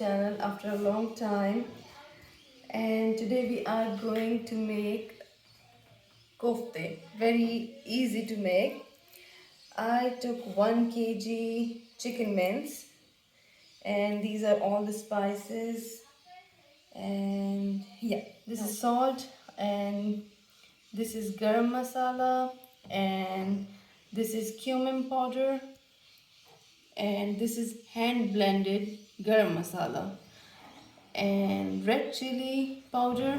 channel after a long time, and today we are going to make koftay. Very easy to make. I took 1 kg chicken mince, and these are all the spices, and yeah, this is salt, and this is garam masala, and this is cumin powder, and this is hand blended garam masala, and red chili powder,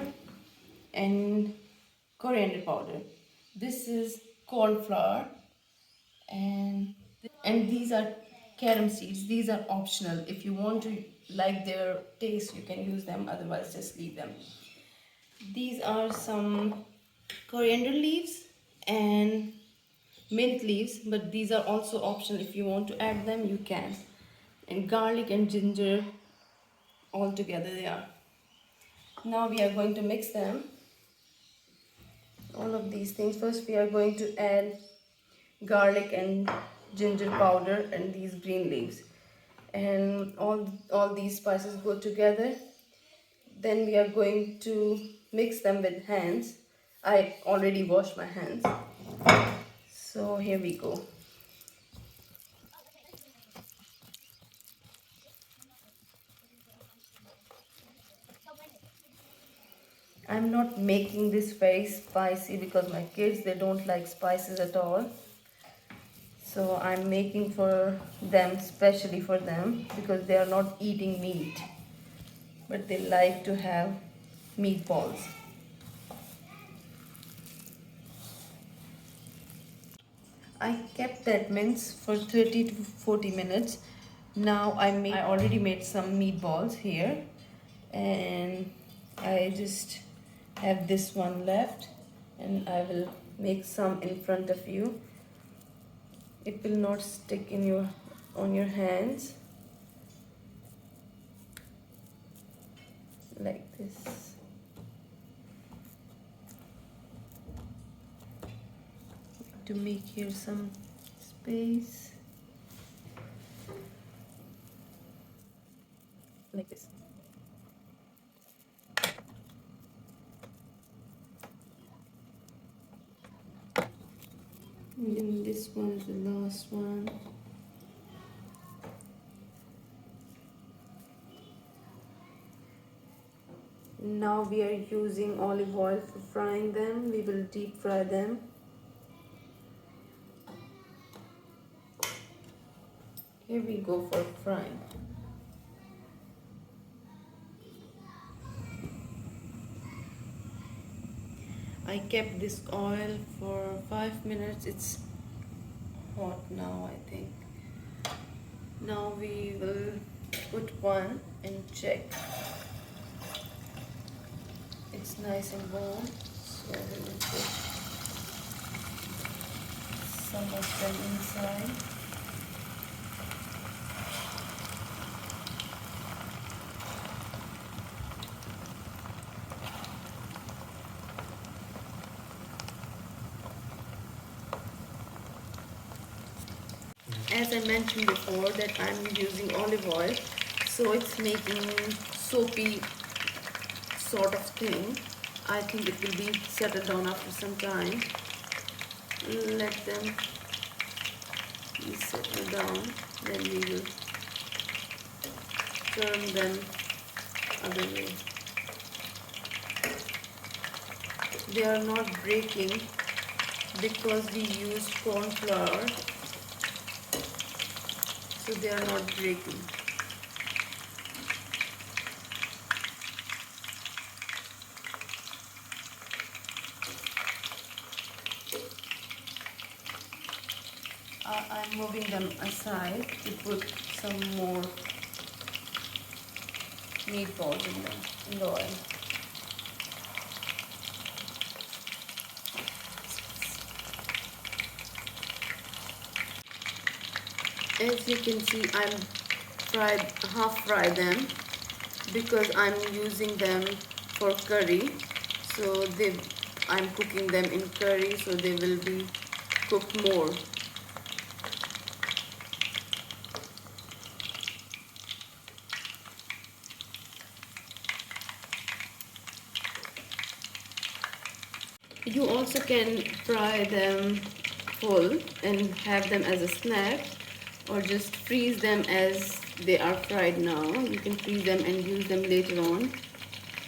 and coriander powder. This is corn flour, and these are carom seeds. These are optional. If you want to like their taste, you can use them, otherwise just leave them. These are some coriander leaves and mint leaves, but these are also optional. If you want to add them, you can. And garlic and ginger all together they are. Now we are going to mix them, all of these things. First we are going to add garlic and ginger powder and these green leaves, and all these spices go together. Then we are going to mix them with hands. I already washed my hands, so here we go. I'm not making this very spicy because my kids, they don't like spices at all. So I'm making for them, specially for them, because they are not eating meat, but they like to have meatballs. I kept that mince for 30 to 40 minutes. Now I already made some meatballs here, and I just have this one left, and I will make some in front of you. It will not stick in on your hands like this. To make here some space like this. And then this one is the last one. Now we are using olive oil for frying them. We will deep fry them. Here we go for frying. I kept this oil for 5 minutes. It's hot now, I think. Now we will put one and check. It's nice and warm, so we will put some of them inside. As I mentioned before that I'm using olive oil, so it's making soapy sort of thing. I think it will be settled down after some time. Let them be settled down, then we will turn them other way. They are not breaking because we use corn flour, so they are not breaking. I'm moving them aside to put some more meatballs in the oil. As you can see, I'm half fry them because I'm using them for curry. So I'm cooking them in curry, so they will be cooked more. You also can fry them full and have them as a snack, or just freeze them as they are fried now. You can freeze them and use them later on,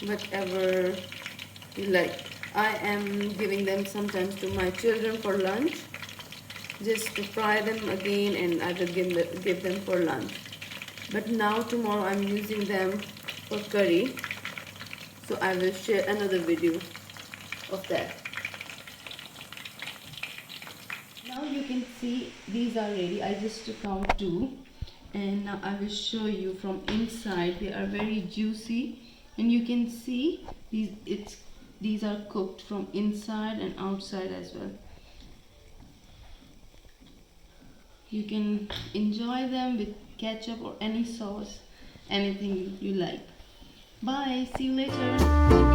whatever you like. I am giving them sometimes to my children for lunch, just to fry them again, and I will give them for lunch. But now tomorrow I'm using them for curry, so I will share another video of that. Now you can see these are ready. I just took out two, and now I will show you from inside. They are very juicy, and you can see these are cooked from inside and outside as well. You can enjoy them with ketchup or any sauce, anything you like. Bye, see you later.